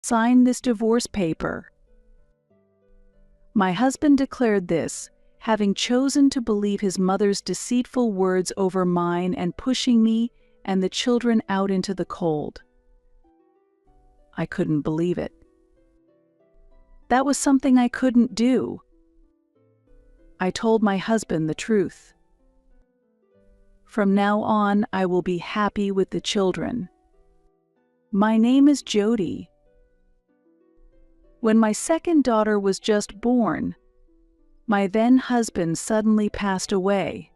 sign this divorce paper." My husband declared this, having chosen to believe his mother's deceitful words over mine and pushing me and the children out into the cold. I couldn't believe it. That was something I couldn't do. I told my husband the truth. "From now on, I will be happy with the children. My name is Jody." When my second daughter was just born, my then husband suddenly passed away.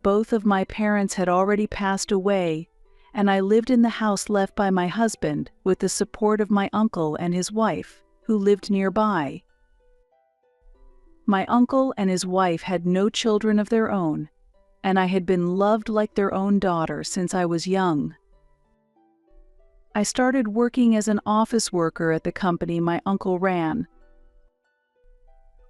Both of my parents had already passed away, and I lived in the house left by my husband with the support of my uncle and his wife, who lived nearby. My uncle and his wife had no children of their own, and I had been loved like their own daughter since I was young. I started working as an office worker at the company my uncle ran.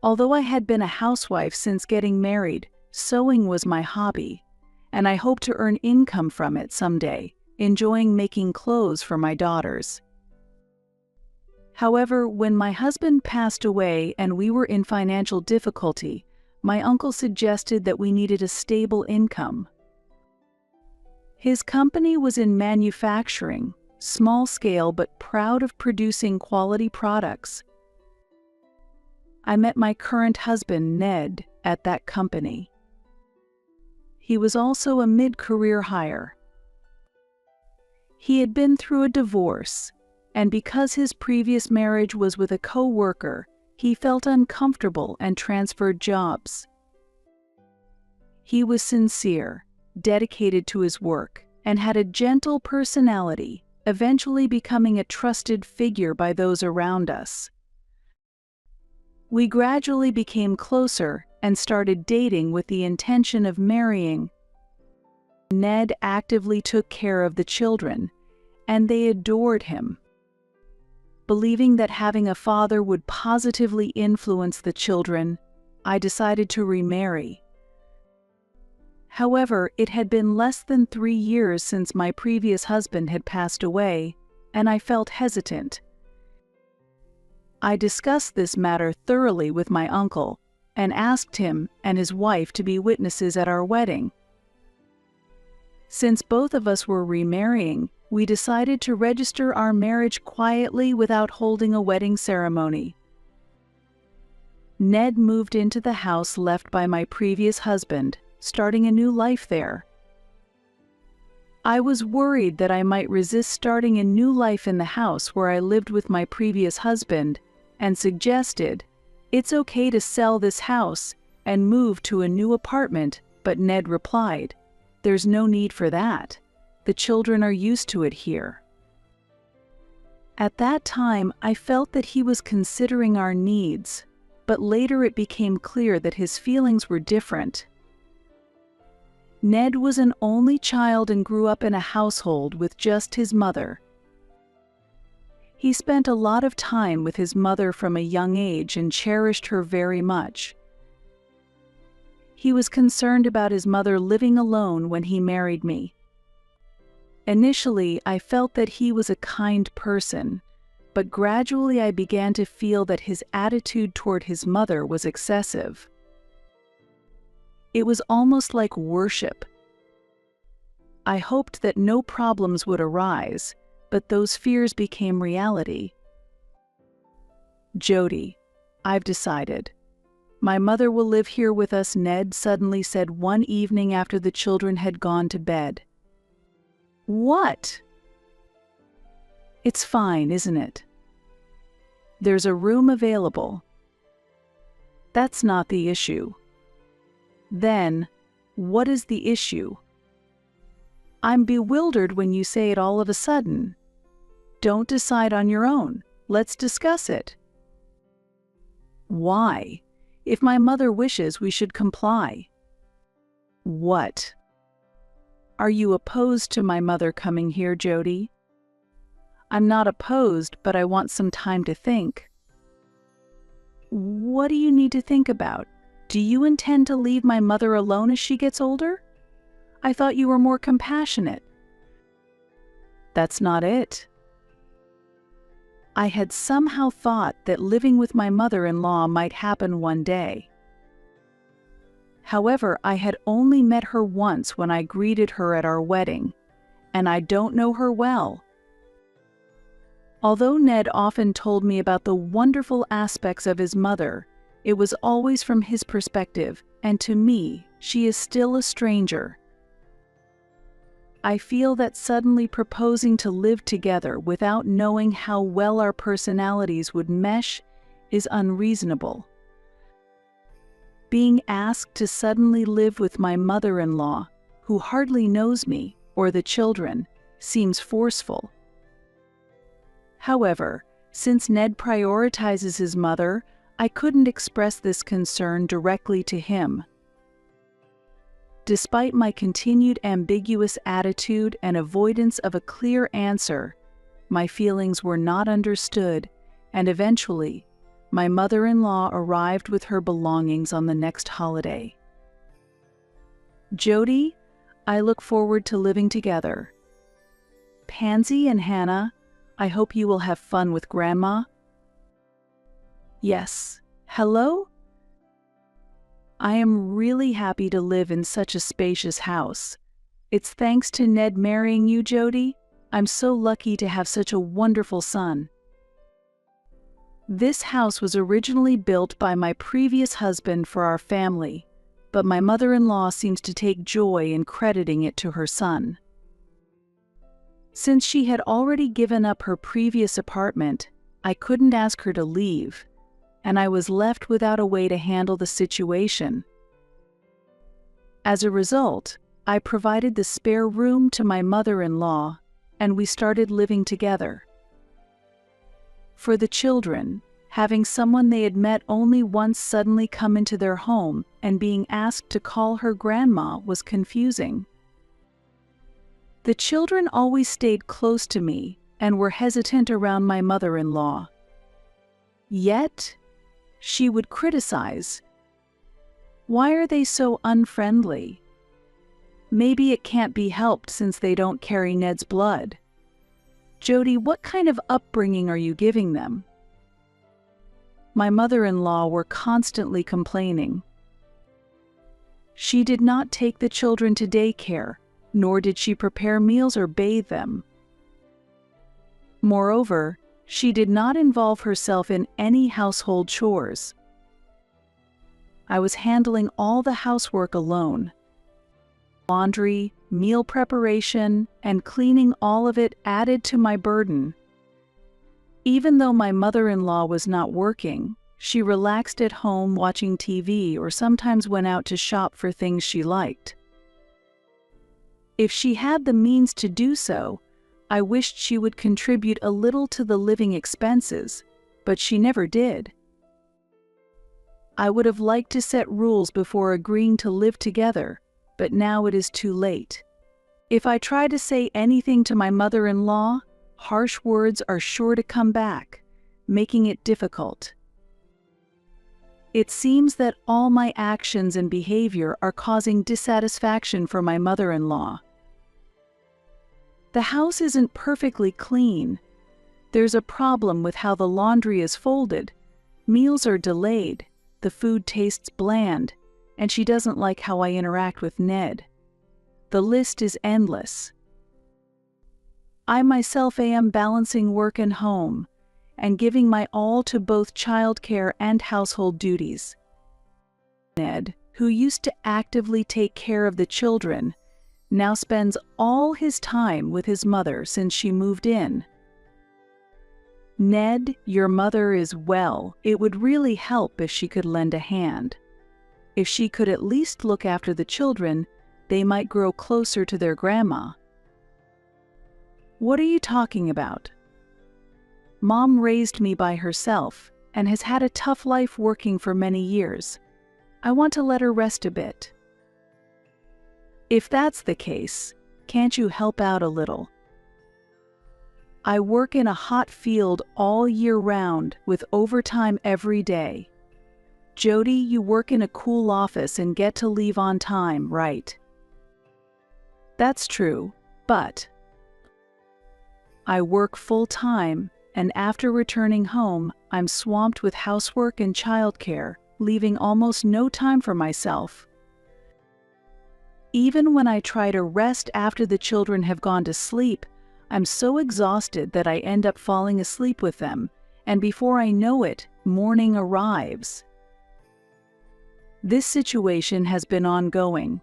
Although I had been a housewife since getting married, sewing was my hobby, and I hoped to earn income from it someday, enjoying making clothes for my daughters. However, when my husband passed away and we were in financial difficulty, my uncle suggested that we needed a stable income. His company was in manufacturing, small scale but proud of producing quality products. I met my current husband, Ned, at that company. He was also a mid-career hire. He had been through a divorce, and because his previous marriage was with a co-worker, he felt uncomfortable and transferred jobs. He was sincere, dedicated to his work, and had a gentle personality, eventually becoming a trusted figure by those around us. We gradually became closer and started dating with the intention of marrying. Ned actively took care of the children, and they adored him. Believing that having a father would positively influence the children, I decided to remarry. However, it had been less than 3 years since my previous husband had passed away, and I felt hesitant. I discussed this matter thoroughly with my uncle and asked him and his wife to be witnesses at our wedding. Since both of us were remarrying, we decided to register our marriage quietly without holding a wedding ceremony. Ned moved into the house left by my previous husband, starting a new life there. I was worried that I might resist starting a new life in the house where I lived with my previous husband, and suggested, "It's okay to sell this house and move to a new apartment," but Ned replied, "There's no need for that. The children are used to it here." At that time, I felt that he was considering our needs, but later it became clear that his feelings were different. Ned was an only child and grew up in a household with just his mother. He spent a lot of time with his mother from a young age and cherished her very much. He was concerned about his mother living alone when he married me. Initially, I felt that he was a kind person, but gradually I began to feel that his attitude toward his mother was excessive. It was almost like worship. I hoped that no problems would arise, but those fears became reality. "Jody, I've decided. My mother will live here with us," Ned suddenly said one evening after the children had gone to bed. "What?" "It's fine, isn't it? There's a room available. That's not the issue." "Then, what is the issue?" "I'm bewildered when you say it all of a sudden. Don't decide on your own. Let's discuss it." "Why? If my mother wishes, we should comply." "What? Are you opposed to my mother coming here, Jody?" "I'm not opposed, but I want some time to think." "What do you need to think about? Do you intend to leave my mother alone as she gets older? I thought you were more compassionate." "That's not it. I had somehow thought that living with my mother-in-law might happen one day. However, I had only met her once when I greeted her at our wedding, and I don't know her well. Although Ned often told me about the wonderful aspects of his mother, it was always from his perspective, and to me, she is still a stranger. I feel that suddenly proposing to live together without knowing how well our personalities would mesh is unreasonable. Being asked to suddenly live with my mother-in-law, who hardly knows me or the children, seems forceful. However, since Ned prioritizes his mother, I couldn't express this concern directly to him. Despite my continued ambiguous attitude and avoidance of a clear answer, my feelings were not understood, and eventually, my mother-in-law arrived with her belongings on the next holiday. Jody, I look forward to living together. Pansy and Hannah, I hope you will have fun with Grandma. Yes. Hello? I am really happy to live in such a spacious house. It's thanks to Ned marrying you, Jody. I'm so lucky to have such a wonderful son. This house was originally built by my previous husband for our family, but my mother-in-law seems to take joy in crediting it to her son. Since she had already given up her previous apartment, I couldn't ask her to leave, and I was left without a way to handle the situation. As a result, I provided the spare room to my mother-in-law, and we started living together. For the children, having someone they had met only once suddenly come into their home and being asked to call her grandma was confusing. The children always stayed close to me and were hesitant around my mother-in-law. Yet, she would criticize. Why are they so unfriendly? Maybe it can't be helped since they don't carry Ned's blood. Jody, what kind of upbringing are you giving them? My mother-in-law were constantly complaining. She did not take the children to daycare, nor did she prepare meals or bathe them. Moreover, she did not involve herself in any household chores. I was handling all the housework alone. Laundry, meal preparation, and cleaning, all of it added to my burden. Even though my mother-in-law was not working, she relaxed at home watching TV or sometimes went out to shop for things she liked. If she had the means to do so, I wished she would contribute a little to the living expenses, but she never did. I would have liked to set rules before agreeing to live together, but now it is too late. If I try to say anything to my mother-in-law, harsh words are sure to come back, making it difficult. It seems that all my actions and behavior are causing dissatisfaction for my mother-in-law. The house isn't perfectly clean. There's a problem with how the laundry is folded. Meals are delayed, the food tastes bland, and she doesn't like how I interact with Ned. The list is endless. I myself am balancing work and home, and giving my all to both childcare and household duties. Ned, who used to actively take care of the children, now spends all his time with his mother since she moved in. Ned, your mother is well. It would really help if she could lend a hand. If she could at least look after the children, they might grow closer to their grandma. What are you talking about? Mom raised me by herself and has had a tough life working for many years. I want to let her rest a bit. If that's the case, can't you help out a little? I work in a hot field all year round with overtime every day. Jody, you work in a cool office and get to leave on time, right? That's true, but I work full-time and after returning home, I'm swamped with housework and childcare, leaving almost no time for myself. Even when I try to rest after the children have gone to sleep, I'm so exhausted that I end up falling asleep with them, and before I know it, morning arrives. This situation has been ongoing.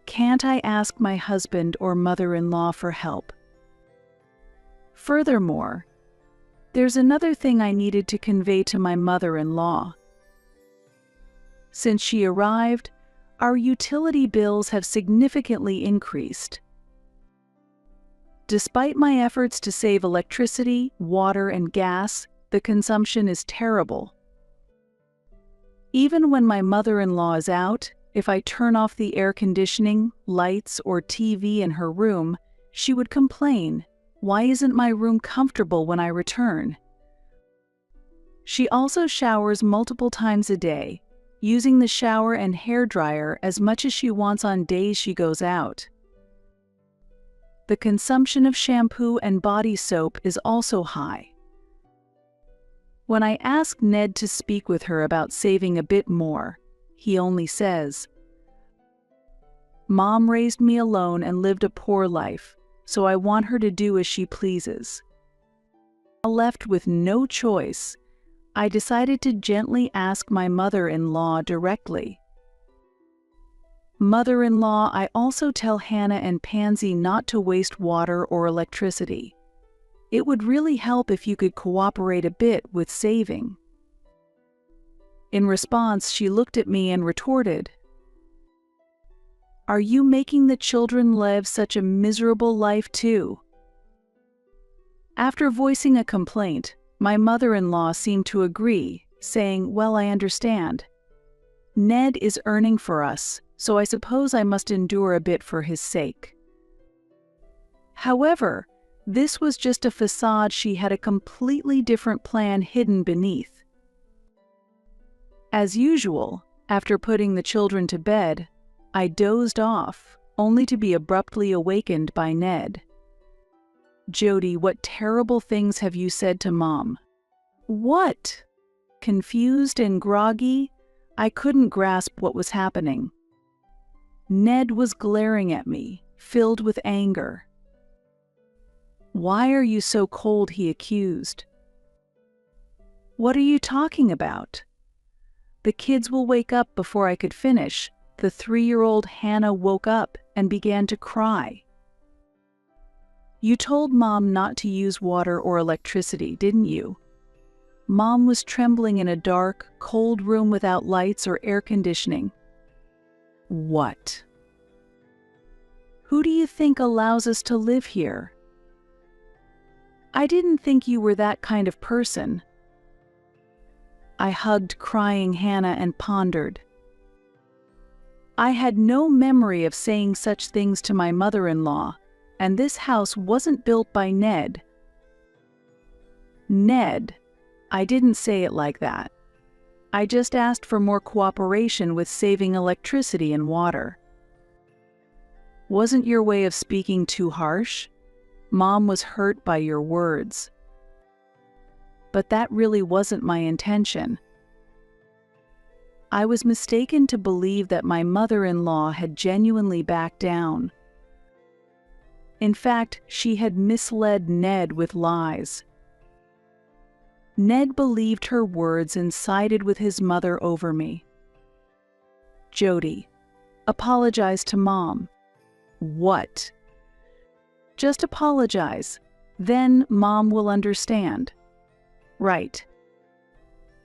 Can't I ask my husband or mother-in-law for help? Furthermore, there's another thing I needed to convey to my mother-in-law. Since she arrived, our utility bills have significantly increased. Despite my efforts to save electricity, water, and gas, the consumption is terrible. Even when my mother-in-law is out, if I turn off the air conditioning, lights, or TV in her room, she would complain, "Why isn't my room comfortable when I return?" She also showers multiple times a day, using the shower and hairdryer as much as she wants on days she goes out. The consumption of shampoo and body soap is also high. When I ask Ned to speak with her about saving a bit more, he only says, "Mom raised me alone and lived a poor life, so I want her to do as she pleases." Left with no choice, I decided to gently ask my mother-in-law directly. "Mother-in-law, I also tell Hannah and Pansy not to waste water or electricity. It would really help if you could cooperate a bit with saving." In response, she looked at me and retorted, "Are you making the children live such a miserable life too?" After voicing a complaint, my mother-in-law seemed to agree, saying, "Well, I understand. Ned is earning for us, so I suppose I must endure a bit for his sake." However, this was just a facade. She had a completely different plan hidden beneath. As usual, after putting the children to bed, I dozed off, only to be abruptly awakened by Ned. "Jody, what terrible things have you said to Mom?" "What?" Confused and groggy, I couldn't grasp what was happening. Ned was glaring at me, filled with anger. "Why are you so cold?" he accused. "What are you talking about?" The kids will wake up before I could finish. The 3-year-old Hannah woke up and began to cry. "You told Mom not to use water or electricity, didn't you?" Mom was trembling in a dark, cold room without lights or air conditioning. "What? Who do you think allows us to live here?" "I didn't think you were that kind of person." I hugged crying Hannah and pondered. I had no memory of saying such things to my mother-in-law, and this house wasn't built by Ned. "Ned, I didn't say it like that. I just asked for more cooperation with saving electricity and water." "Wasn't your way of speaking too harsh? Mom was hurt by your words." "But that really wasn't my intention." I was mistaken to believe that my mother-in-law had genuinely backed down. In fact, she had misled Ned with lies. Ned believed her words and sided with his mother over me. "Jody, apologize to Mom." "What?" "Just apologize. Then Mom will understand." "Right.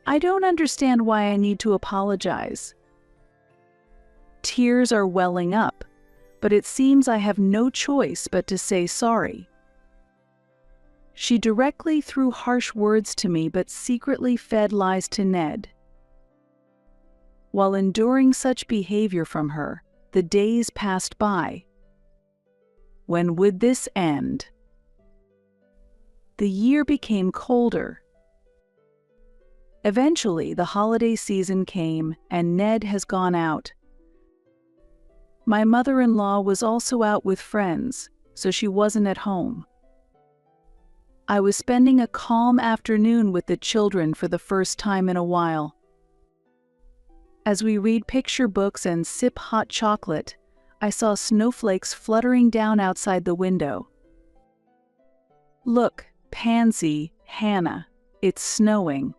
I don't understand why I need to apologize." Tears are welling up, but it seems I have no choice but to say sorry. She directly threw harsh words to me but secretly fed lies to Ned. While enduring such behavior from her, the days passed by. When would this end? The year became colder. Eventually, the holiday season came, and Ned has gone out. My mother-in-law was also out with friends, so she wasn't at home. I was spending a calm afternoon with the children for the first time in a while. As we read picture books and sip hot chocolate, I saw snowflakes fluttering down outside the window. "Look, Pansy, Hannah, it's snowing."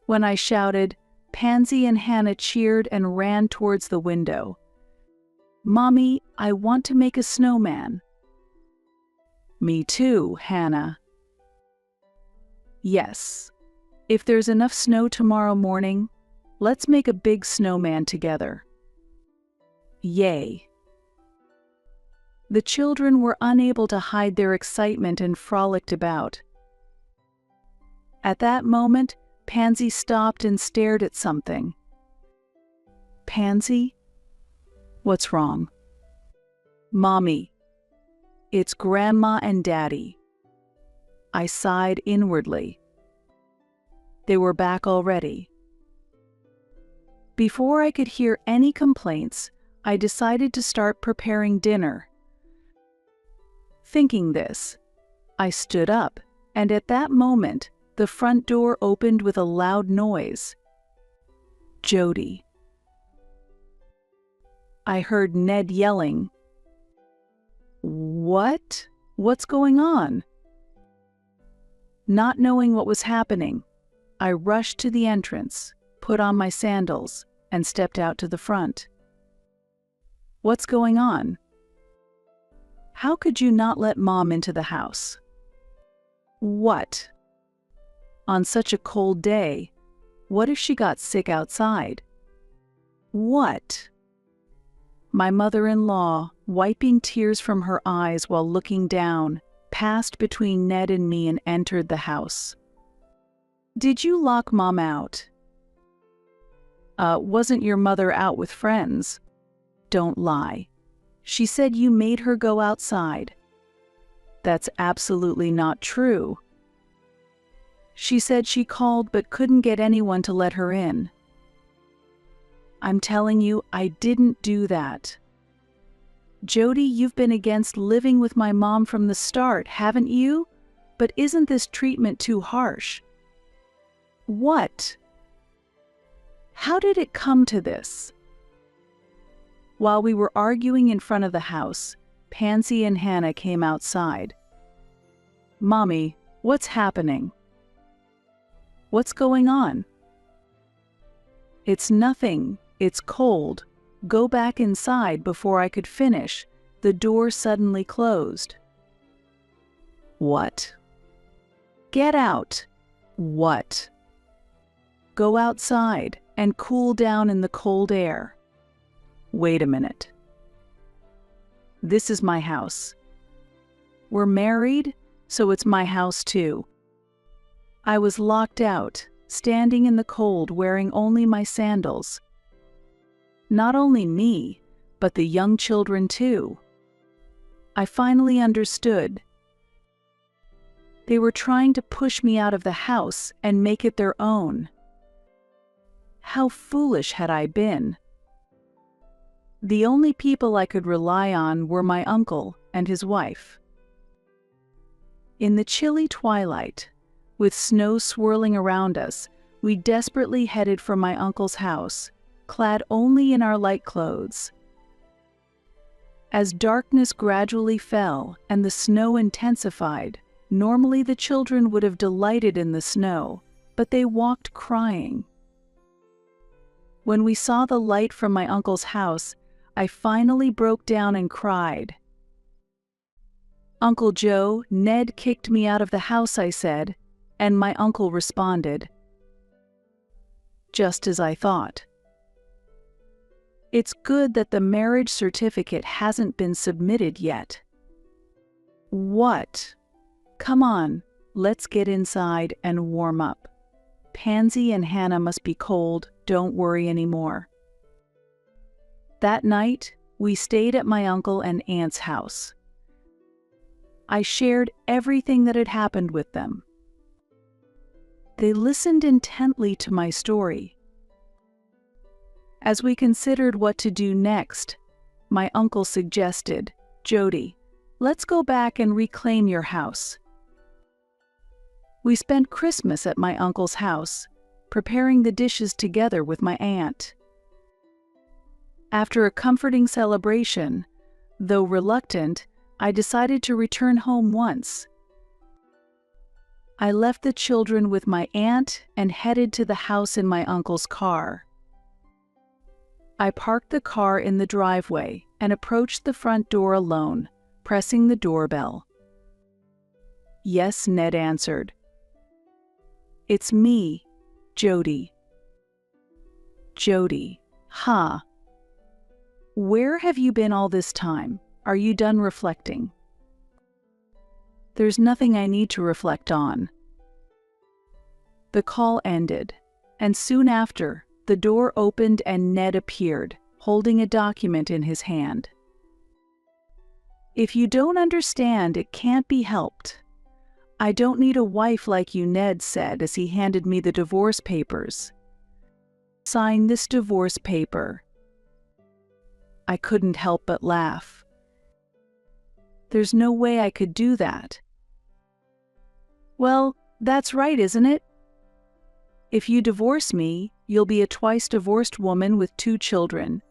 When I shouted, Pansy and Hannah cheered and ran towards the window. "Mommy, I want to make a snowman." "Me too, Hannah." "Yes. If there's enough snow tomorrow morning, let's make a big snowman together." Yay. The children were unable to hide their excitement and frolicked about. At that moment, Pansy stopped and stared at something. "Pansy? What's wrong?" "Mommy, it's Grandma and Daddy." I sighed inwardly. They were back already. Before I could hear any complaints, I decided to start preparing dinner. Thinking this, I stood up, and at that moment, the front door opened with a loud noise. "Jody." I heard Ned yelling. "What? What's going on?" Not knowing what was happening, I rushed to the entrance, put on my sandals, and stepped out to the front. "What's going on? How could you not let Mom into the house?" "What? On such a cold day, what if she got sick outside?" "What?" My mother-in-law, wiping tears from her eyes while looking down, passed between Ned and me and entered the house. "Did you lock Mom out?" Wasn't your mother out with friends?" "Don't lie. She said you made her go outside." "That's absolutely not true." "She said she called but couldn't get anyone to let her in." "I'm telling you, I didn't do that." "Jody, you've been against living with my mom from the start, haven't you? But isn't this treatment too harsh?" "What? How did it come to this?" While we were arguing in front of the house, Pansy and Hannah came outside. "Mommy, what's happening?" "What's going on?" "It's nothing. It's cold. Go back inside." Before I could finish, the door suddenly closed. "What?" "Get out." "What?" "Go outside and cool down in the cold air." "Wait a minute. This is my house. We're married, so it's my house too." I was locked out, standing in the cold wearing only my sandals. Not only me, but the young children too. I finally understood. They were trying to push me out of the house and make it their own. How foolish had I been? The only people I could rely on were my uncle and his wife. In the chilly twilight, with snow swirling around us, we desperately headed for my uncle's house, clad only in our light clothes. As darkness gradually fell and the snow intensified, normally the children would have delighted in the snow, but they walked crying. When we saw the light from my uncle's house, I finally broke down and cried. "Uncle Joe, Ned kicked me out of the house," I said, and my uncle responded, "Just as I thought. It's good that the marriage certificate hasn't been submitted yet." "What?" "Come on, let's get inside and warm up. Pansy and Hannah must be cold, don't worry anymore." That night, we stayed at my uncle and aunt's house. I shared everything that had happened with them. They listened intently to my story. As we considered what to do next, my uncle suggested, "Jody, let's go back and reclaim your house. We spent Christmas at my uncle's house, preparing the dishes together with my aunt. After a comforting celebration, though reluctant, I decided to return home once. I left the children with my aunt and headed to the house in my uncle's car. I parked the car in the driveway and approached the front door alone, pressing the doorbell. "Yes," Ned answered. "It's me, Jody." "Jody, huh? Where have you been all this time? Are you done reflecting?" "There's nothing I need to reflect on." The call ended, and soon after, the door opened and Ned appeared, holding a document in his hand. "If you don't understand, it can't be helped. I don't need a wife like you," Ned said as he handed me the divorce papers. "Sign this divorce paper." I couldn't help but laugh. There's no way I could do that. "Well, that's right, isn't it? If you divorce me, you'll be a twice-divorced woman with 2 children.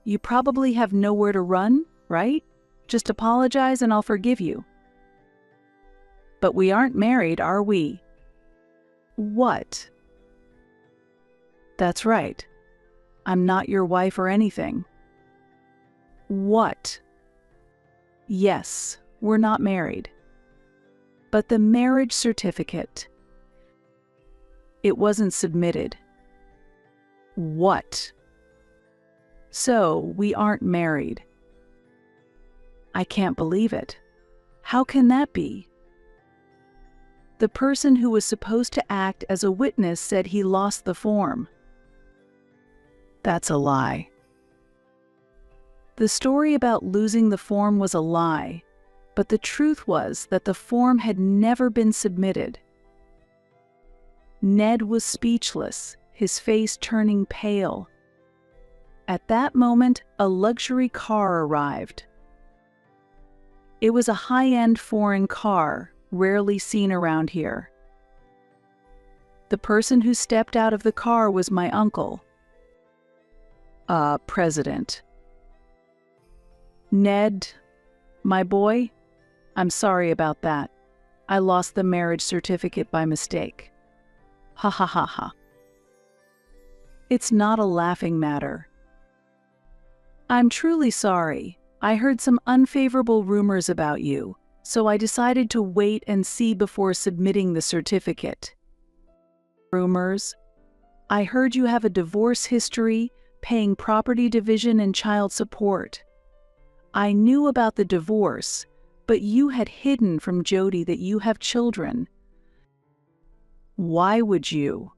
You probably have nowhere to run, right? Just apologize and I'll forgive you." "But we aren't married, are we?" "What?" "That's right. I'm not your wife or anything." "What?" "Yes, we're not married. But the marriage certificate, it wasn't submitted." "What?" "So, we aren't married." "I can't believe it. How can that be?" "The person who was supposed to act as a witness said he lost the form." "That's a lie." The story about losing the form was a lie, but the truth was that the form had never been submitted. Ned was speechless, his face turning pale. At that moment, a luxury car arrived. It was a high-end foreign car, rarely seen around here. The person who stepped out of the car was my uncle. President. "Ned, my boy, I'm sorry about that. I lost the marriage certificate by mistake." "Ha ha ha ha. It's not a laughing matter. I'm truly sorry. I heard some unfavorable rumors about you, so I decided to wait and see before submitting the certificate." "Rumors? I heard you have a divorce history, paying property division and child support. I knew about the divorce, but you had hidden from Jody that you have children. Why would you?"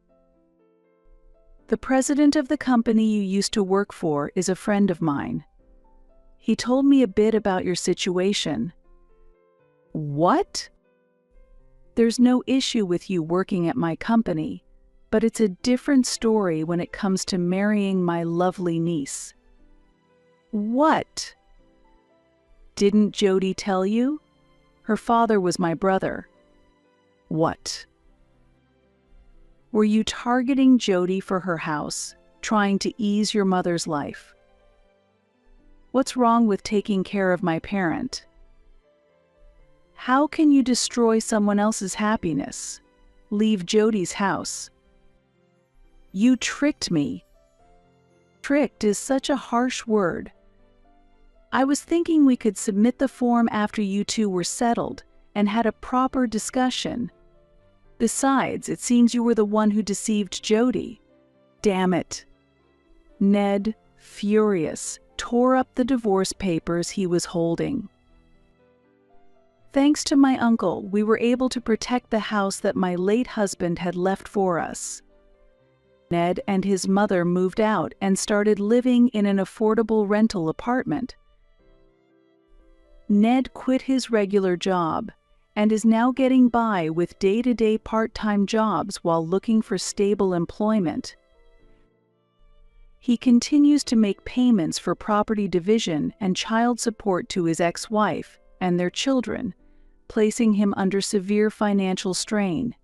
"The president of the company you used to work for is a friend of mine. He told me a bit about your situation." "What?" "There's no issue with you working at my company, but it's a different story when it comes to marrying my lovely niece." "What?" "Didn't Jody tell you? Her father was my brother." "What?" "Were you targeting Jody for her house, trying to ease your mother's life?" "What's wrong with taking care of my parent?" "How can you destroy someone else's happiness? Leave Jody's house." "You tricked me." "Tricked is such a harsh word. I was thinking we could submit the form after you two were settled and had a proper discussion. Besides, it seems you were the one who deceived Jody." "Damn it." Ned, furious, tore up the divorce papers he was holding. "Thanks to my uncle, we were able to protect the house that my late husband had left for us." Ned and his mother moved out and started living in an affordable rental apartment. Ned quit his regular job and is now getting by with day-to-day part-time jobs while looking for stable employment. He continues to make payments for property division and child support to his ex-wife and their children, placing him under severe financial strain.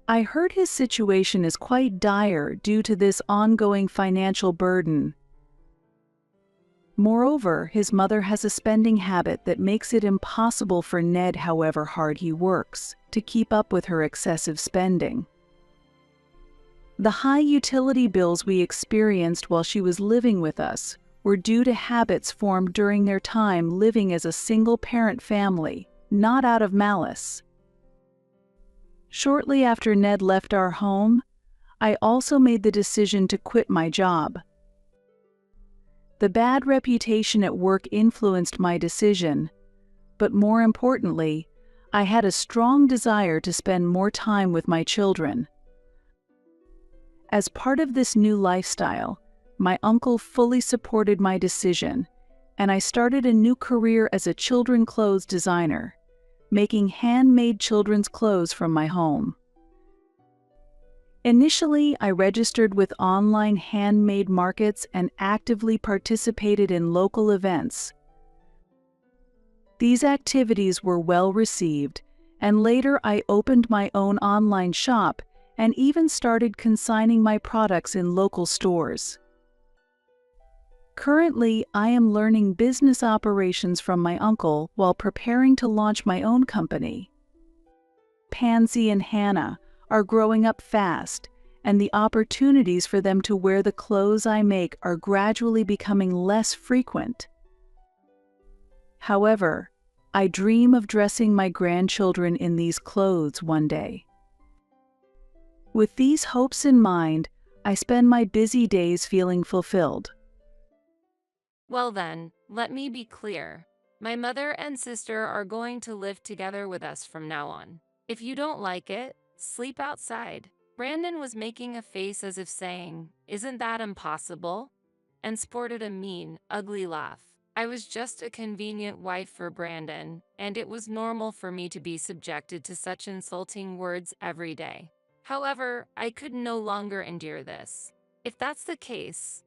I heard his situation is quite dire due to this ongoing financial burden. Moreover, his mother has a spending habit that makes it impossible for Ned, however hard he works, to keep up with her excessive spending. The high utility bills we experienced while she was living with us were due to habits formed during their time living as a single-parent family, not out of malice. Shortly after Ned left our home, I also made the decision to quit my job. The bad reputation at work influenced my decision, but more importantly, I had a strong desire to spend more time with my children. As part of this new lifestyle, my uncle fully supported my decision, and I started a new career as a children's clothes designer, making handmade children's clothes from my home. Initially, I registered with online handmade markets and actively participated in local events. These activities were well received, and later I opened my own online shop and even started consigning my products in local stores. Currently, I am learning business operations from my uncle while preparing to launch my own company. Pansy and Hannah are growing up fast, and the opportunities for them to wear the clothes I make are gradually becoming less frequent. However, I dream of dressing my grandchildren in these clothes one day. With these hopes in mind, I spend my busy days feeling fulfilled. Well then, let me be clear. My mother and sister are going to live together with us from now on. If you don't like it, sleep outside. Brandon was making a face as if saying, "Isn't that impossible?" and sported a mean, ugly laugh. I was just a convenient wife for Brandon, and it was normal for me to be subjected to such insulting words every day. However, I could no longer endure this. If that's the case,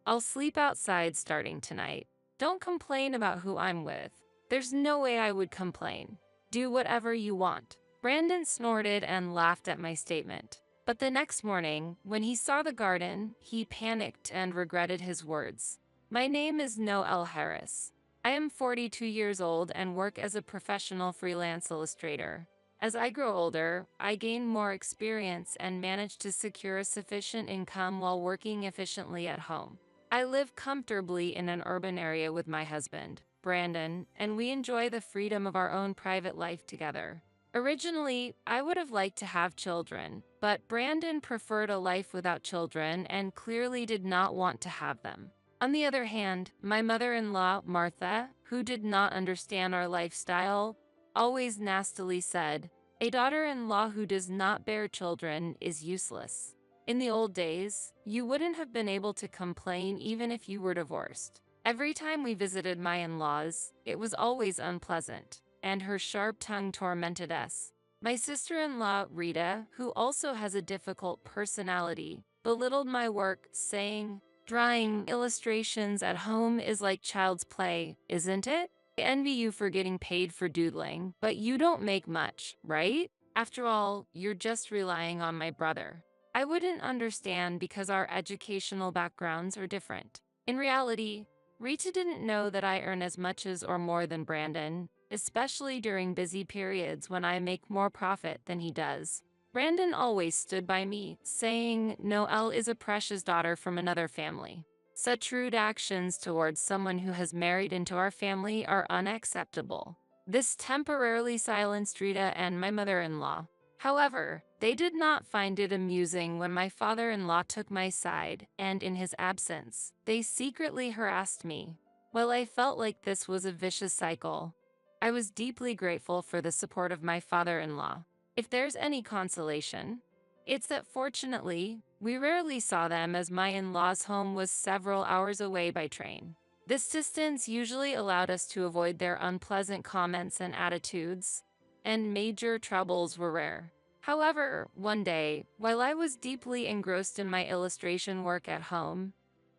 I'll sleep outside starting tonight. Don't complain about who I'm with. There's no way I would complain. Do whatever you want. Brandon snorted and laughed at my statement. But the next morning, when he saw the garden, he panicked and regretted his words. My name is Noel Harris. I am 42 years old and work as a professional freelance illustrator. As I grow older, I gain more experience and manage to secure a sufficient income while working efficiently at home. I live comfortably in an urban area with my husband, Brandon, and we enjoy the freedom of our own private life together. Originally, I would have liked to have children, but Brandon preferred a life without children and clearly did not want to have them. On the other hand, my mother-in-law, Martha, who did not understand our lifestyle, always nastily said, "A daughter-in-law who does not bear children is useless." In the old days, you wouldn't have been able to complain even if you were divorced. Every time we visited my in-laws, it was always unpleasant, and her sharp tongue tormented us. My sister-in-law, Rita, who also has a difficult personality, belittled my work, saying, "Drawing illustrations at home is like child's play, isn't it? I envy you for getting paid for doodling, but you don't make much, right? After all, you're just relying on my brother." I wouldn't understand because our educational backgrounds are different. In reality, Rita didn't know that I earn as much as or more than Brandon, especially during busy periods when I make more profit than he does. Brandon always stood by me, saying Noelle is a precious daughter from another family. Such rude actions towards someone who has married into our family are unacceptable. This temporarily silenced Rita and my mother-in-law. However, they did not find it amusing when my father-in-law took my side, and in his absence, they secretly harassed me. While I felt like this was a vicious cycle, I was deeply grateful for the support of my father-in-law. If there's any consolation, it's that fortunately, we rarely saw them as my in-laws' home was several hours away by train. This distance usually allowed us to avoid their unpleasant comments and attitudes, and major troubles were rare. However, one day, while I was deeply engrossed in my illustration work at home,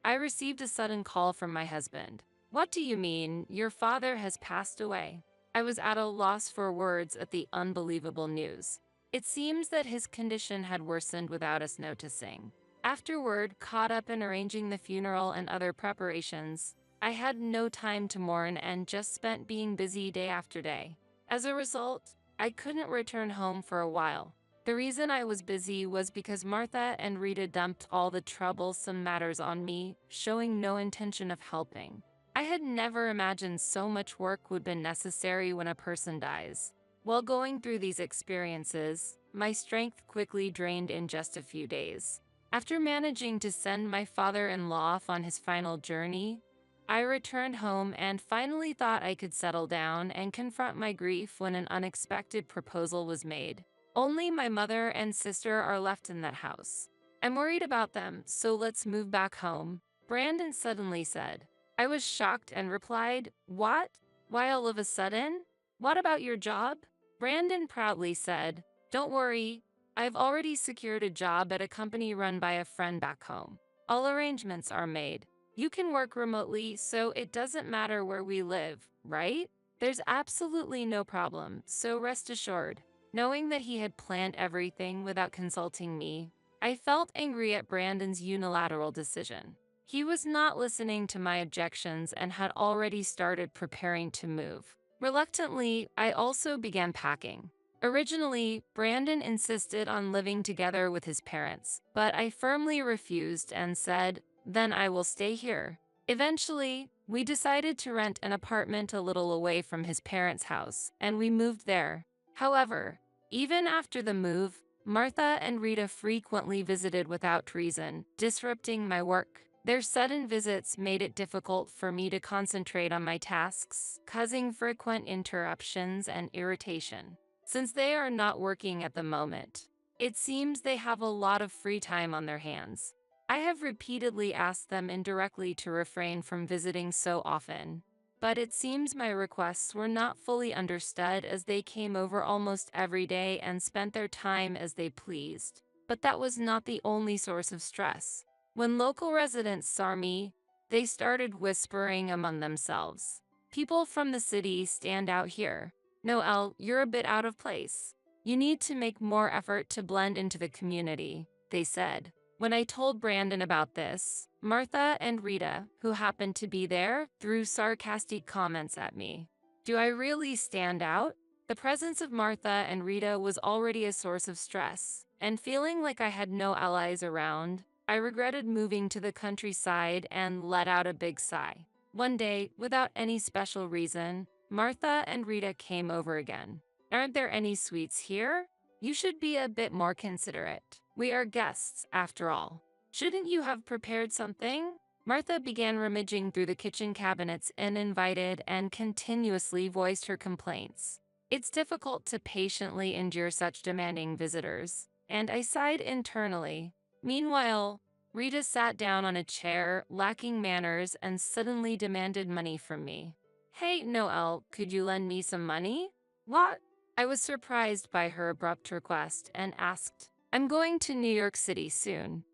I received a sudden call from my husband. "What do you mean, your father has passed away?" I was at a loss for words at the unbelievable news. It seems that his condition had worsened without us noticing. Afterward, caught up in arranging the funeral and other preparations, I had no time to mourn and just spent being busy day after day. As a result, I couldn't return home for a while. The reason I was busy was because Martha and Rita dumped all the troublesome matters on me, showing no intention of helping. I had never imagined so much work would be necessary when a person dies. While going through these experiences, my strength quickly drained in just a few days. After managing to send my father-in-law off on his final journey, I returned home and finally thought I could settle down and confront my grief when an unexpected proposal was made. Only my mother and sister are left in that house. I'm worried about them, so let's move back home, Brandon suddenly said. I was shocked and replied, "What? Why all of a sudden? What about your job?" Brandon proudly said, "Don't worry, I've already secured a job at a company run by a friend back home. All arrangements are made. You can work remotely, so it doesn't matter where we live, right? There's absolutely no problem, so rest assured." Knowing that he had planned everything without consulting me, I felt angry at Brandon's unilateral decision. He was not listening to my objections and had already started preparing to move. Reluctantly, I also began packing. Originally, Brandon insisted on living together with his parents, but I firmly refused and said, "Then I will stay here." Eventually, we decided to rent an apartment a little away from his parents' house, and we moved there. However, even after the move, Martha and Rita frequently visited without reason, disrupting my work. Their sudden visits made it difficult for me to concentrate on my tasks, causing frequent interruptions and irritation. Since they are not working at the moment, it seems they have a lot of free time on their hands. I have repeatedly asked them indirectly to refrain from visiting so often, but it seems my requests were not fully understood as they came over almost every day and spent their time as they pleased. But that was not the only source of stress. When local residents saw me, they started whispering among themselves. "People from the city stand out here. Noelle, you're a bit out of place. You need to make more effort to blend into the community," they said. When I told Brandon about this, Martha and Rita, who happened to be there, threw sarcastic comments at me. Do I really stand out? The presence of Martha and Rita was already a source of stress, and feeling like I had no allies around, I regretted moving to the countryside and let out a big sigh. One day, without any special reason, Martha and Rita came over again. "Aren't there any sweets here? You should be a bit more considerate. We are guests, after all. Shouldn't you have prepared something?" Martha began rummaging through the kitchen cabinets uninvited and continuously voiced her complaints. It's difficult to patiently endure such demanding visitors, and I sighed internally. Meanwhile, Rita sat down on a chair, lacking manners, and suddenly demanded money from me. "Hey, Noelle, could you lend me some money?" "What?" I was surprised by her abrupt request and asked, "I'm going to New York City soon.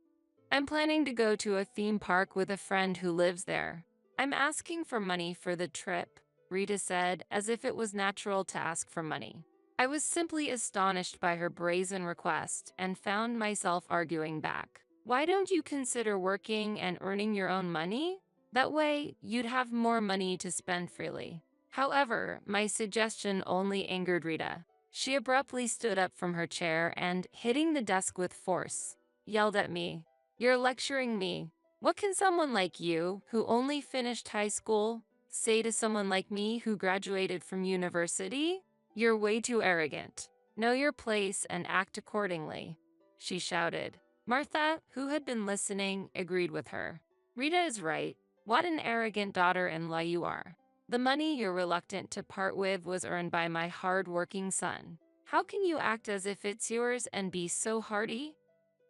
I'm planning to go to a theme park with a friend who lives there. I'm asking for money for the trip," Rita said, as if it was natural to ask for money. I was simply astonished by her brazen request and found myself arguing back. "Why don't you consider working and earning your own money? That way, you'd have more money to spend freely." However, my suggestion only angered Rita. She abruptly stood up from her chair and, hitting the desk with force, yelled at me, "You're lecturing me. What can someone like you, who only finished high school, say to someone like me who graduated from university? You're way too arrogant. Know your place and act accordingly," she shouted. Martha, who had been listening, agreed with her. "Rita is right. What an arrogant daughter-in-law you are. The money you're reluctant to part with was earned by my hard-working son. How can you act as if it's yours and be so hardy?"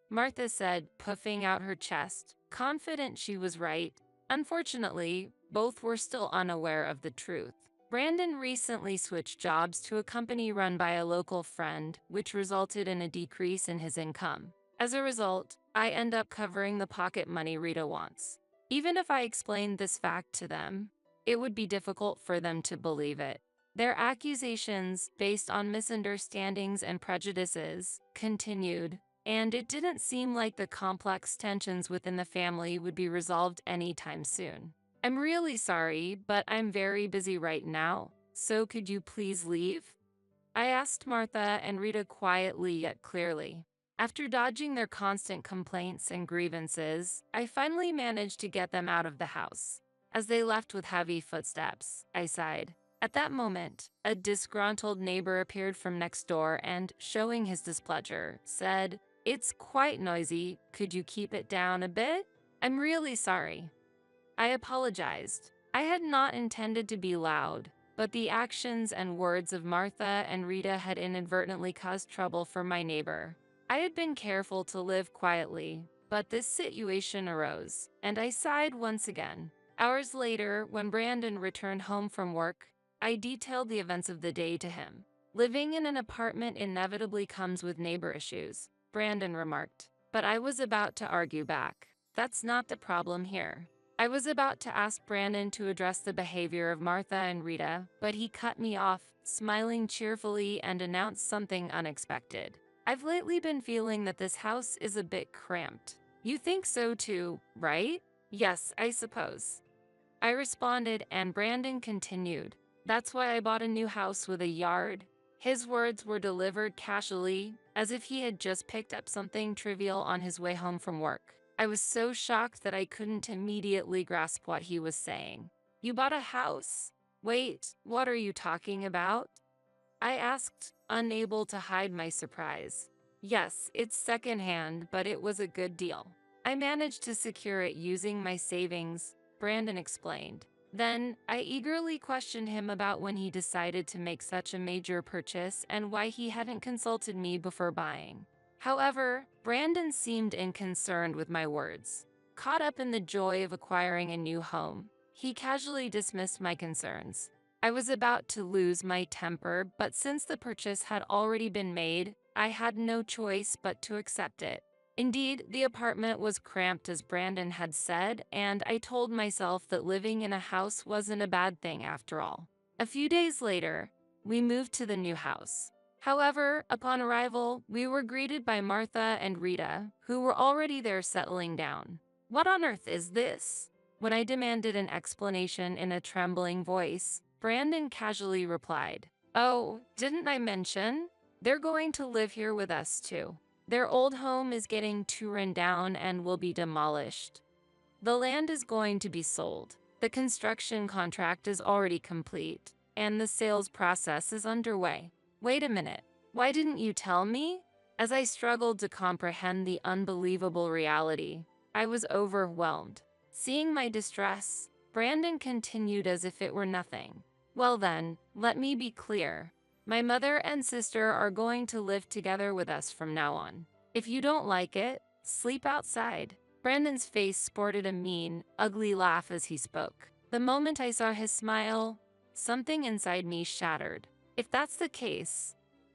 Martha said, puffing out her chest, confident she was right. Unfortunately, both were still unaware of the truth. Brandon recently switched jobs to a company run by a local friend, which resulted in a decrease in his income. As a result, I end up covering the pocket money Rita wants. Even if I explained this fact to them, it would be difficult for them to believe it. Their accusations, based on misunderstandings and prejudices, continued, and it didn't seem like the complex tensions within the family would be resolved anytime soon. I'm really sorry, but I'm very busy right now, so could you please leave? I asked Martha and Rita quietly yet clearly. After dodging their constant complaints and grievances, I finally managed to get them out of the house. As they left with heavy footsteps, I sighed. At that moment, a disgruntled neighbor appeared from next door and, showing his displeasure, said, "It's quite noisy. Could you keep it down a bit? I'm really sorry." I apologized. I had not intended to be loud, but the actions and words of Martha and Rita had inadvertently caused trouble for my neighbor. I had been careful to live quietly, but this situation arose, and I sighed once again. Hours later, when Brandon returned home from work, I detailed the events of the day to him. "Living in an apartment inevitably comes with neighbor issues," Brandon remarked. But I was about to argue back. "That's not the problem here." I was about to ask Brandon to address the behavior of Martha and Rita, but he cut me off, smiling cheerfully, and announced something unexpected. "I've lately been feeling that this house is a bit cramped. You think so too, right?" "Yes, I suppose," I responded, and Brandon continued. "That's why I bought a new house with a yard." His words were delivered casually, as if he had just picked up something trivial on his way home from work. I was so shocked that I couldn't immediately grasp what he was saying. "You bought a house? Wait, what are you talking about?" I asked, unable to hide my surprise. "Yes, it's secondhand, but it was a good deal. I managed to secure it using my savings," Brandon explained. Then, I eagerly questioned him about when he decided to make such a major purchase and why he hadn't consulted me before buying. However, Brandon seemed unconcerned with my words. Caught up in the joy of acquiring a new home, he casually dismissed my concerns. I was about to lose my temper, but since the purchase had already been made, I had no choice but to accept it. Indeed, the apartment was cramped as Brandon had said, and I told myself that living in a house wasn't a bad thing after all. A few days later, we moved to the new house. However, upon arrival, we were greeted by Martha and Rita, who were already there settling down. "What on earth is this?" When I demanded an explanation in a trembling voice, Brandon casually replied, "Oh, didn't I mention? They're going to live here with us too. Their old home is getting too run down and will be demolished. The land is going to be sold. The construction contract is already complete, and the sales process is underway." Wait a minute. Why didn't you tell me? As I struggled to comprehend the unbelievable reality, I was overwhelmed. Seeing my distress, Brandon continued as if it were nothing. "Well then, let me be clear. My mother and sister are going to live together with us from now on. If you don't like it, sleep outside." Brandon's face sported a mean, ugly laugh as he spoke. The moment I saw his smile, something inside me shattered. "If that's the case,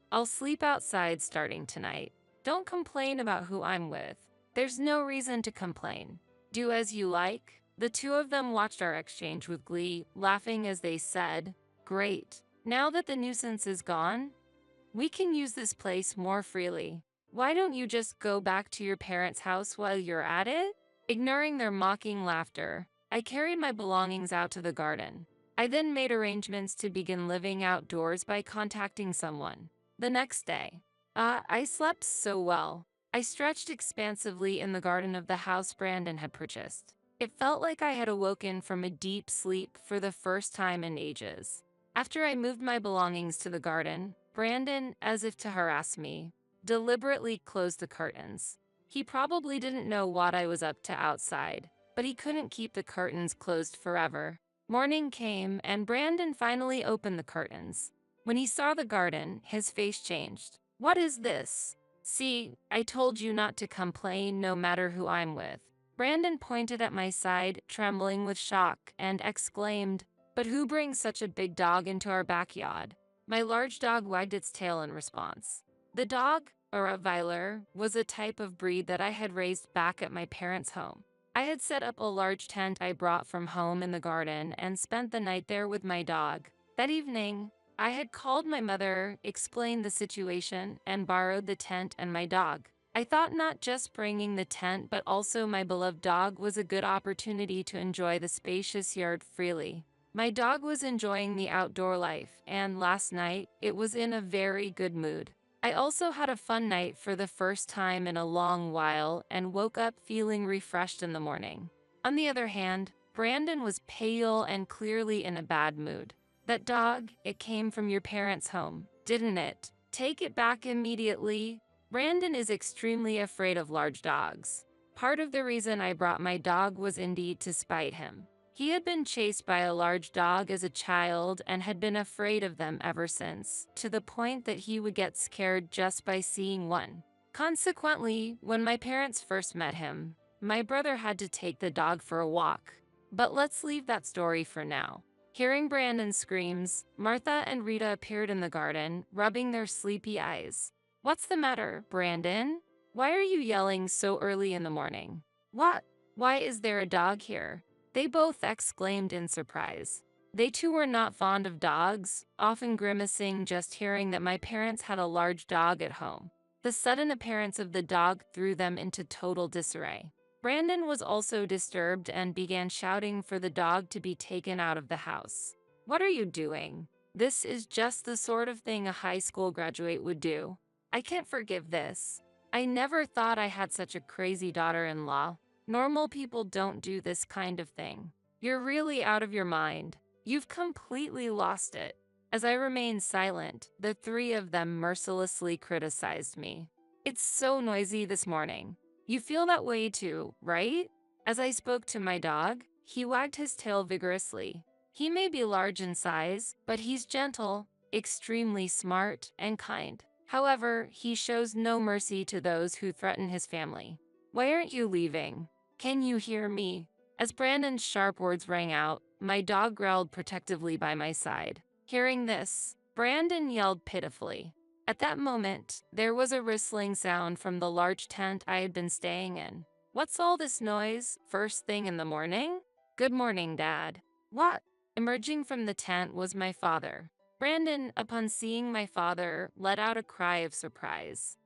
I'll sleep outside starting tonight. Don't complain about who I'm with. There's no reason to complain. Do as you like." The two of them watched our exchange with glee, laughing as they said, "Great. Now that the nuisance is gone, we can use this place more freely. Why don't you just go back to your parents' house while you're at it?" Ignoring their mocking laughter, I carried my belongings out to the garden. I then made arrangements to begin living outdoors by contacting someone. The next day, I slept so well. I stretched expansively in the garden of the house Brandon had purchased. It felt like I had awoken from a deep sleep for the first time in ages. After I moved my belongings to the garden, Brandon, as if to harass me, deliberately closed the curtains. He probably didn't know what I was up to outside, but he couldn't keep the curtains closed forever. Morning came, and Brandon finally opened the curtains. When he saw the garden, his face changed. "What is this?" "See, I told you not to complain no matter who I'm with." Brandon pointed at my side, trembling with shock, and exclaimed, "But who brings such a big dog into our backyard?" My large dog wagged its tail in response. The dog, a Rottweiler, was a type of breed that I had raised back at my parents' home. I had set up a large tent I brought from home in the garden and spent the night there with my dog. That evening, I had called my mother, explained the situation, and borrowed the tent and my dog. I thought not just bringing the tent but also my beloved dog was a good opportunity to enjoy the spacious yard freely. My dog was enjoying the outdoor life, and last night, it was in a very good mood. I also had a fun night for the first time in a long while and woke up feeling refreshed in the morning. On the other hand, Brandon was pale and clearly in a bad mood. That dog, it came from your parents' home, didn't it? Take it back immediately. Brandon is extremely afraid of large dogs. Part of the reason I brought my dog was indeed to spite him. He had been chased by a large dog as a child and had been afraid of them ever since, to the point that he would get scared just by seeing one. Consequently, when my parents first met him, my brother had to take the dog for a walk. But let's leave that story for now. Hearing Brandon's screams, Martha and Rita appeared in the garden, rubbing their sleepy eyes. "What's the matter, Brandon? Why are you yelling so early in the morning? What? Why is there a dog here?" They both exclaimed in surprise. They too were not fond of dogs, often grimacing just hearing that my parents had a large dog at home. The sudden appearance of the dog threw them into total disarray. Brandon was also disturbed and began shouting for the dog to be taken out of the house. "What are you doing? This is just the sort of thing a high school graduate would do. I can't forgive this. I never thought I had such a crazy daughter-in-law. Normal people don't do this kind of thing. You're really out of your mind. You've completely lost it." As I remained silent, the three of them mercilessly criticized me. "It's so noisy this morning. You feel that way too, right?" As I spoke to my dog, he wagged his tail vigorously. He may be large in size, but he's gentle, extremely smart, and kind. However, he shows no mercy to those who threaten his family. "Why aren't you leaving? Can you hear me?" As Brandon's sharp words rang out, my dog growled protectively by my side. Hearing this, Brandon yelled pitifully. At that moment, there was a rustling sound from the large tent I had been staying in. "What's all this noise, first thing in the morning?" "Good morning, Dad." "What?" Emerging from the tent was my father. Brandon, upon seeing my father, let out a cry of surprise.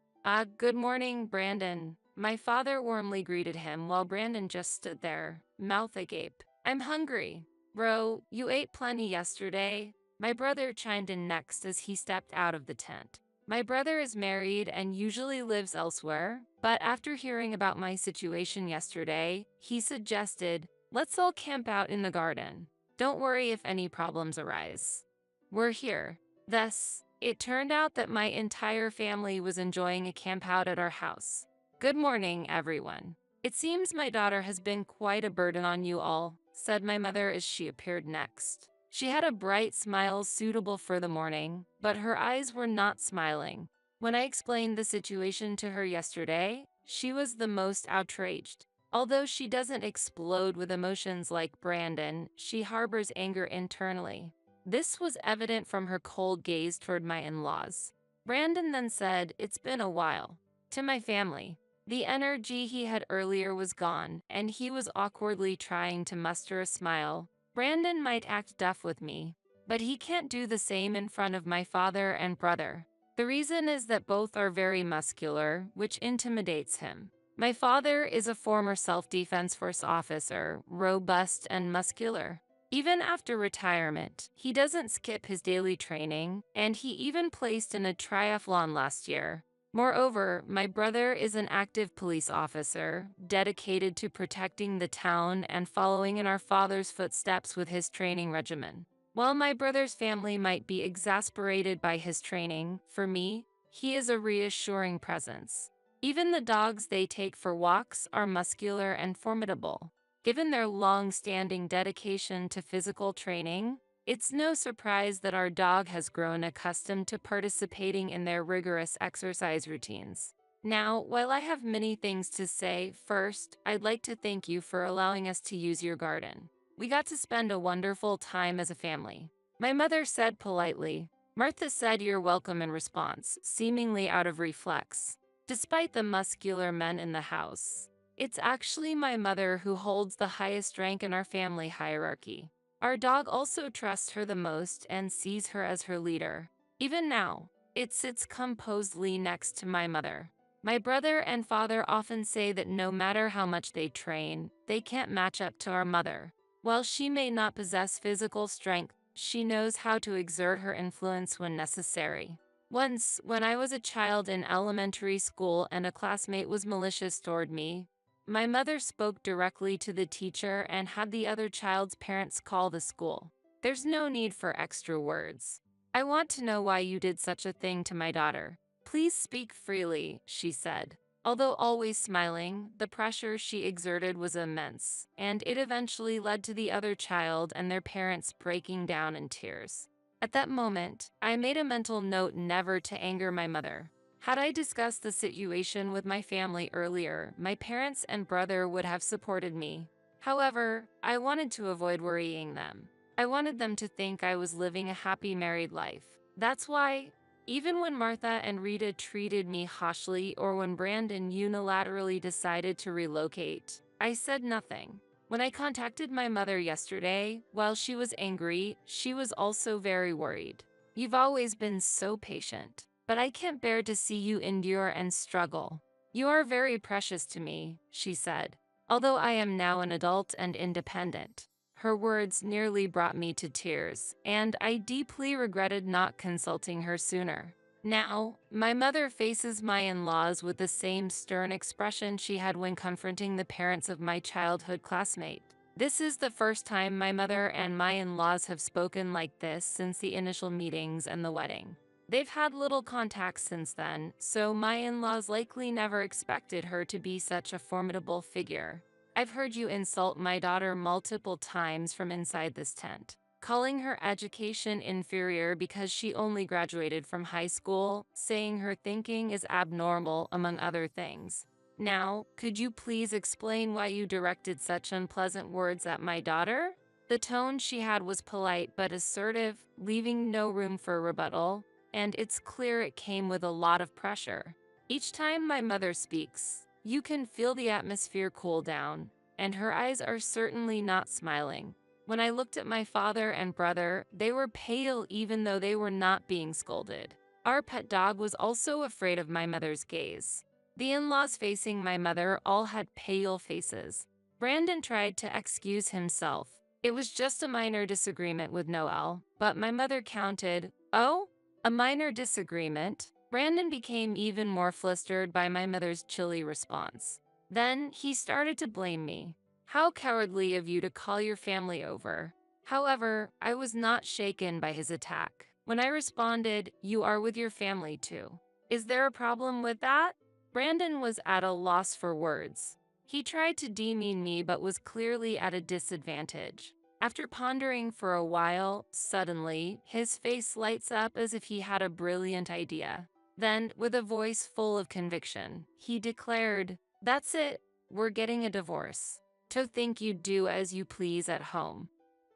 Good morning, Brandon." My father warmly greeted him while Brandon just stood there, mouth agape. "I'm hungry." "Bro, you ate plenty yesterday." My brother chimed in next as he stepped out of the tent. My brother is married and usually lives elsewhere, but after hearing about my situation yesterday, he suggested, "Let's all camp out in the garden. Don't worry if any problems arise. We're here." Thus, it turned out that my entire family was enjoying a camp out at our house. "Good morning, everyone. It seems my daughter has been quite a burden on you all," said my mother as she appeared next. She had a bright smile suitable for the morning, but her eyes were not smiling. When I explained the situation to her yesterday, she was the most outraged. Although she doesn't explode with emotions like Brandon, she harbors anger internally. This was evident from her cold gaze toward my in-laws. Brandon then said, "It's been a while." To my family, the energy he had earlier was gone, and he was awkwardly trying to muster a smile. Brandon might act tough with me, but he can't do the same in front of my father and brother. The reason is that both are very muscular, which intimidates him. My father is a former self-defense force officer, robust and muscular. Even after retirement, he doesn't skip his daily training, and he even placed in a triathlon last year. Moreover, my brother is an active police officer, dedicated to protecting the town and following in our father's footsteps with his training regimen. While my brother's family might be exasperated by his training, for me, he is a reassuring presence. Even the dogs they take for walks are muscular and formidable. Given their long-standing dedication to physical training, it's no surprise that our dog has grown accustomed to participating in their rigorous exercise routines. Now, while I have many things to say, first, I'd like to thank you for allowing us to use your garden. We got to spend a wonderful time as a family. My mother said politely. Martha said you're welcome in response, seemingly out of reflex. Despite the muscular men in the house, it's actually my mother who holds the highest rank in our family hierarchy. Our dog also trusts her the most and sees her as her leader. Even now, it sits composedly next to my mother. My brother and father often say that no matter how much they train, they can't match up to our mother. While she may not possess physical strength, she knows how to exert her influence when necessary. Once, when I was a child in elementary school and a classmate was malicious toward me, my mother spoke directly to the teacher and had the other child's parents call the school. There's no need for extra words. I want to know why you did such a thing to my daughter. Please speak freely, she said. Although always smiling, the pressure she exerted was immense, and it eventually led to the other child and their parents breaking down in tears. At that moment, I made a mental note never to anger my mother. Had I discussed the situation with my family earlier, my parents and brother would have supported me. However, I wanted to avoid worrying them. I wanted them to think I was living a happy married life. That's why, even when Martha and Rita treated me harshly or when Brandon unilaterally decided to relocate, I said nothing. When I contacted my mother yesterday, while she was angry, she was also very worried. You've always been so patient, but I can't bear to see you endure and struggle. You are very precious to me, she said, although I am now an adult and independent. Her words nearly brought me to tears, and I deeply regretted not consulting her sooner. Now, my mother faces my in-laws with the same stern expression she had when confronting the parents of my childhood classmate. This is the first time my mother and my in-laws have spoken like this since the initial meetings and the wedding. They've had little contact since then, so my in-laws likely never expected her to be such a formidable figure. I've heard you insult my daughter multiple times from inside this tent, calling her education inferior because she only graduated from high school, saying her thinking is abnormal, among other things. Now, could you please explain why you directed such unpleasant words at my daughter? The tone she had was polite but assertive, leaving no room for rebuttal, and it's clear it came with a lot of pressure. Each time my mother speaks, you can feel the atmosphere cool down, and her eyes are certainly not smiling. When I looked at my father and brother, they were pale even though they were not being scolded. Our pet dog was also afraid of my mother's gaze. The in-laws facing my mother all had pale faces. Brandon tried to excuse himself. It was just a minor disagreement with Noel, but my mother counted, "Oh, a minor disagreement?" Brandon became even more flustered by my mother's chilly response. Then he started to blame me. How cowardly of you to call your family over. However, I was not shaken by his attack. When I responded, "You are with your family too. Is there a problem with that?" Brandon was at a loss for words. He tried to demean me but was clearly at a disadvantage. After pondering for a while, suddenly, his face lights up as if he had a brilliant idea. Then, with a voice full of conviction, he declared, "That's it, we're getting a divorce. To think you do as you please at home."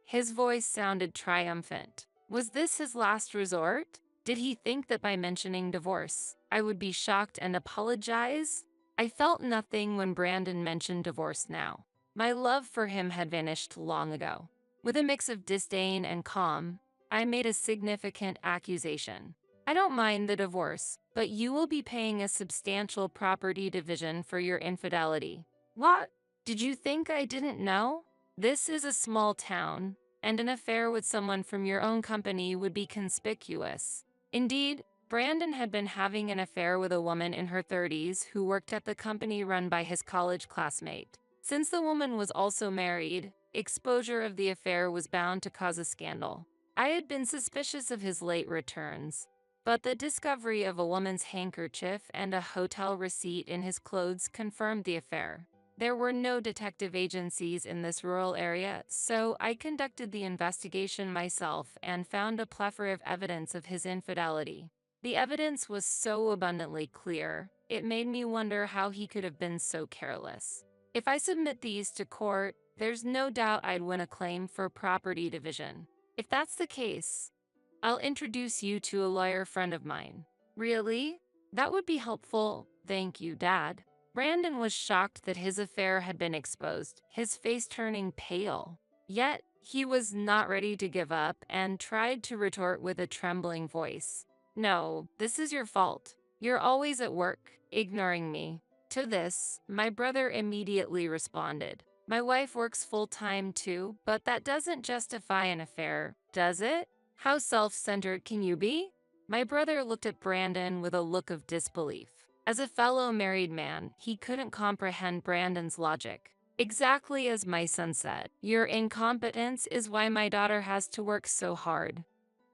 His voice sounded triumphant. Was this his last resort? Did he think that by mentioning divorce, I would be shocked and apologize? I felt nothing when Brandon mentioned divorce now. My love for him had vanished long ago. With a mix of disdain and calm, I made a significant accusation. "I don't mind the divorce, but you will be paying a substantial property division for your infidelity." "What? Did you think I didn't know? This is a small town, and an affair with someone from your own company would be conspicuous." Indeed, Brandon had been having an affair with a woman in her 30s who worked at the company run by his college classmate. Since the woman was also married, exposure of the affair was bound to cause a scandal. I had been suspicious of his late returns, but the discovery of a woman's handkerchief and a hotel receipt in his clothes confirmed the affair. There were no detective agencies in this rural area, so I conducted the investigation myself and found a plethora of evidence of his infidelity. The evidence was so abundantly clear, it made me wonder how he could have been so careless. If I submit these to court, there's no doubt I'd win a claim for property division. If that's the case, I'll introduce you to a lawyer friend of mine. Really? That would be helpful. Thank you, Dad. Brandon was shocked that his affair had been exposed, his face turning pale. Yet, He was not ready to give up and tried to retort with a trembling voice. No, this is your fault. You're always at work, ignoring me. To this, my brother immediately responded. My wife works full-time too, but that doesn't justify an affair, does it? How self-centered can you be? My brother looked at Brandon with a look of disbelief. As a fellow married man, he couldn't comprehend Brandon's logic. Exactly as my son said, your incompetence is why my daughter has to work so hard.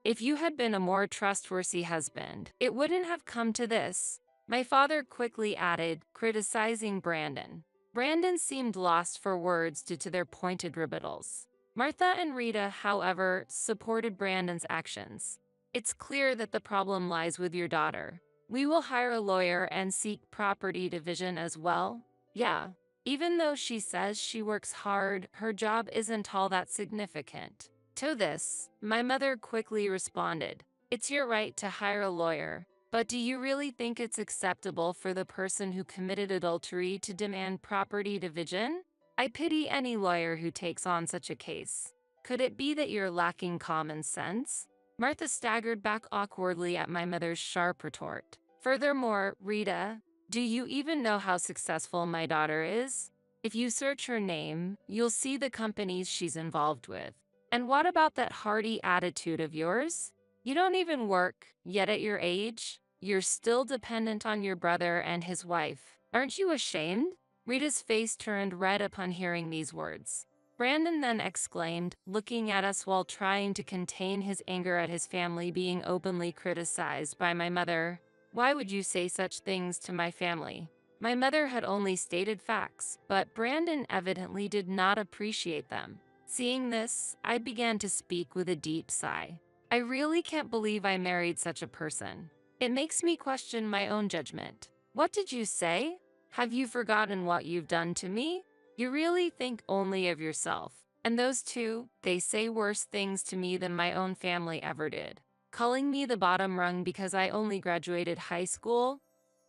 If you had been a more trustworthy husband, it wouldn't have come to this. My father quickly added, criticizing Brandon. Brandon seemed lost for words due to their pointed rebuttals. Martha and Rita, however, supported Brandon's actions. It's clear that the problem lies with your daughter. We will hire a lawyer and seek property division as well. Yeah. Even though she says she works hard, her job isn't all that significant. To this, my mother quickly responded, it's your right to hire a lawyer, but do you really think it's acceptable for the person who committed adultery to demand property division? I pity any lawyer who takes on such a case. Could it be that you're lacking common sense? Martha staggered back awkwardly at my mother's sharp retort. Furthermore, Rita, do you even know how successful my daughter is? If you search her name, you'll see the companies she's involved with. And what about that hearty attitude of yours? You don't even work, yet at your age, you're still dependent on your brother and his wife. Aren't you ashamed? Rita's face turned red upon hearing these words. Brandon then exclaimed, looking at us while trying to contain his anger at his family being openly criticized by my mother. Why would you say such things to my family? My mother had only stated facts, but Brandon evidently did not appreciate them. Seeing this, I began to speak with a deep sigh. I really can't believe I married such a person. It makes me question my own judgment. What did you say? Have you forgotten what you've done to me? You really think only of yourself. And those two, they say worse things to me than my own family ever did. Calling me the bottom rung because I only graduated high school?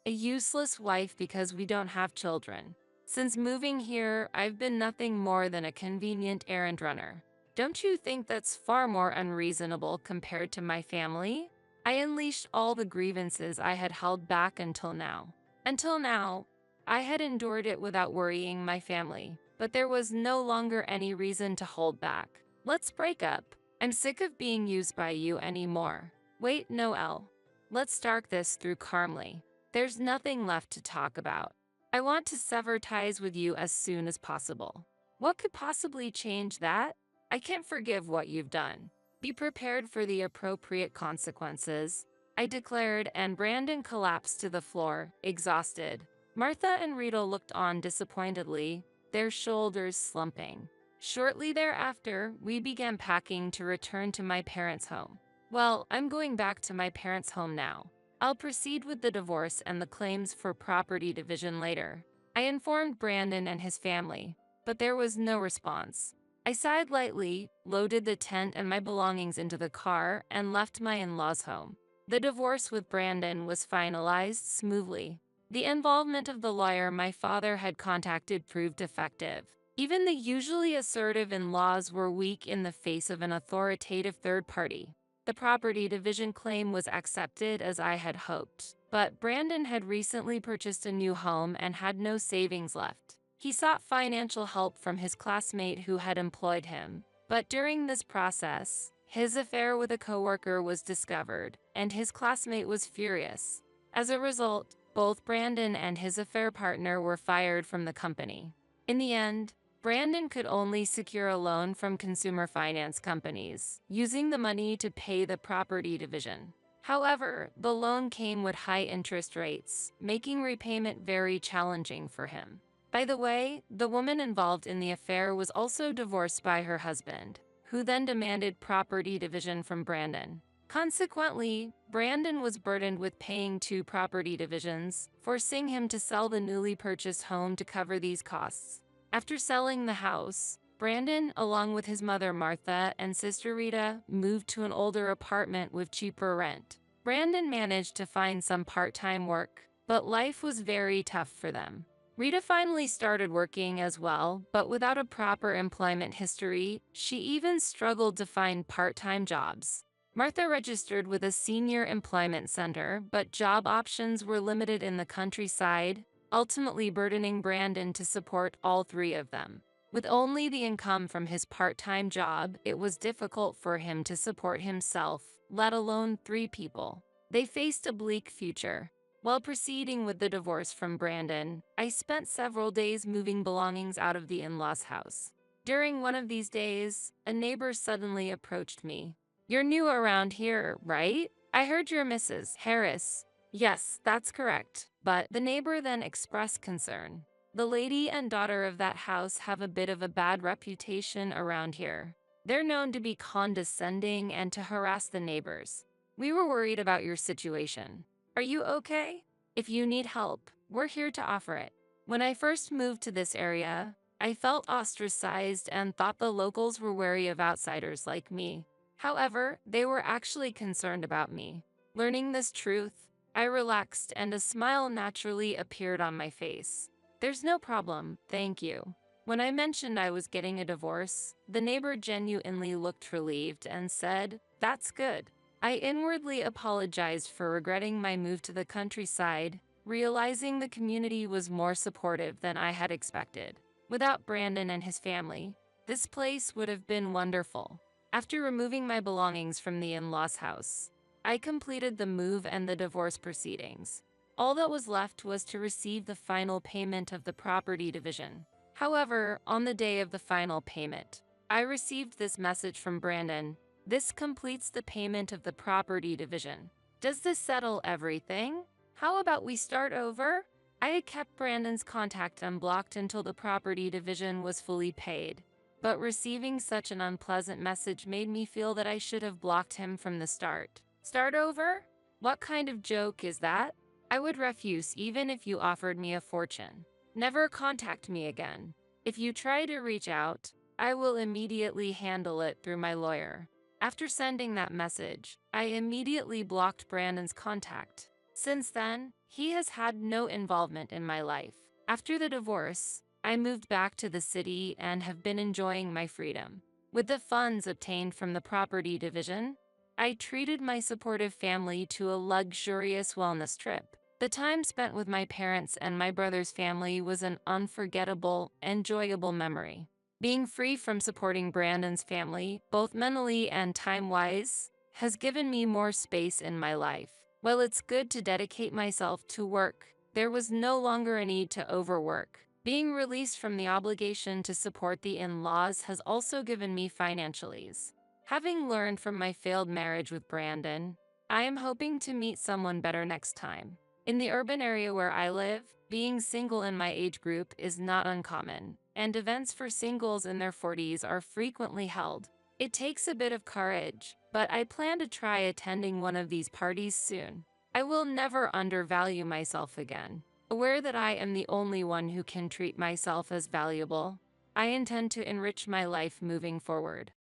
A useless wife because we don't have children. Since moving here, I've been nothing more than a convenient errand runner. Don't you think that's far more unreasonable compared to my family? I unleashed all the grievances I had held back until now. Until now, I had endured it without worrying my family, but there was no longer any reason to hold back. Let's break up. I'm sick of being used by you anymore. Wait, Noel. Let's start this through calmly. There's nothing left to talk about. I want to sever ties with you as soon as possible. What could possibly change that? I can't forgive what you've done. Be prepared for the appropriate consequences, I declared, and Brandon collapsed to the floor, exhausted. Martha and Rita looked on disappointedly, their shoulders slumping. Shortly thereafter, we began packing to return to my parents' home. Well, I'm going back to my parents' home now. I'll proceed with the divorce and the claims for property division later. I informed Brandon and his family, but there was no response. I sighed lightly, loaded the tent and my belongings into the car, and left my in-laws' home. The divorce with Brandon was finalized smoothly. The involvement of the lawyer my father had contacted proved effective. Even the usually assertive in-laws were weak in the face of an authoritative third party. The property division claim was accepted as I had hoped, but Brandon had recently purchased a new home and had no savings left. He sought financial help from his classmate who had employed him, but during this process, his affair with a coworker was discovered, and his classmate was furious. As a result, both Brandon and his affair partner were fired from the company. In the end, Brandon could only secure a loan from consumer finance companies, using the money to pay the property division. However, the loan came with high interest rates, making repayment very challenging for him. By the way, the woman involved in the affair was also divorced by her husband, who then demanded property division from Brandon. Consequently, Brandon was burdened with paying 2 property divisions, forcing him to sell the newly purchased home to cover these costs. After selling the house, Brandon, along with his mother Martha and sister Rita, moved to an older apartment with cheaper rent. Brandon managed to find some part-time work, but life was very tough for them. Rita finally started working as well, but without a proper employment history, she even struggled to find part-time jobs. Martha registered with a senior employment center, but job options were limited in the countryside, ultimately burdening Brandon to support all three of them. With only the income from his part-time job, it was difficult for him to support himself, let alone three people. They faced a bleak future. While proceeding with the divorce from Brandon, I spent several days moving belongings out of the in-laws' house. During one of these days, a neighbor suddenly approached me. "You're new around here, right? I heard you're Mrs. Harris." "Yes, that's correct." But the neighbor then expressed concern. "The lady and daughter of that house have a bit of a bad reputation around here. They're known to be condescending and to harass the neighbors. We were worried about your situation. Are you okay? If you need help, we're here to offer it." When I first moved to this area, I felt ostracized and thought the locals were wary of outsiders like me. However, they were actually concerned about me. Learning this truth, I relaxed and a smile naturally appeared on my face. "There's no problem, thank you." When I mentioned I was getting a divorce, the neighbor genuinely looked relieved and said, "That's good." I inwardly apologized for regretting my move to the countryside, realizing the community was more supportive than I had expected. Without Brandon and his family, this place would have been wonderful. After removing my belongings from the in-laws' house, I completed the move and the divorce proceedings. All that was left was to receive the final payment of the property division. However, on the day of the final payment, I received this message from Brandon. "This completes the payment of the property division. Does this settle everything? How about we start over?" I had kept Brandon's contact unblocked until the property division was fully paid, but receiving such an unpleasant message made me feel that I should have blocked him from the start. Start over? What kind of joke is that? I would refuse even if you offered me a fortune. Never contact me again. If you try to reach out, I will immediately handle it through my lawyer. After sending that message, I immediately blocked Brandon's contact. Since then, he has had no involvement in my life. After the divorce, I moved back to the city and have been enjoying my freedom. With the funds obtained from the property division, I treated my supportive family to a luxurious wellness trip. The time spent with my parents and my brother's family was an unforgettable, enjoyable memory. Being free from supporting Brandon's family, both mentally and time-wise, has given me more space in my life. While it's good to dedicate myself to work, there was no longer a need to overwork. Being released from the obligation to support the in-laws has also given me financial ease. Having learned from my failed marriage with Brandon, I am hoping to meet someone better next time. In the urban area where I live, being single in my age group is not uncommon, and events for singles in their 40s are frequently held. It takes a bit of courage, but I plan to try attending one of these parties soon. I will never undervalue myself again. Aware that I am the only one who can treat myself as valuable, I intend to enrich my life moving forward.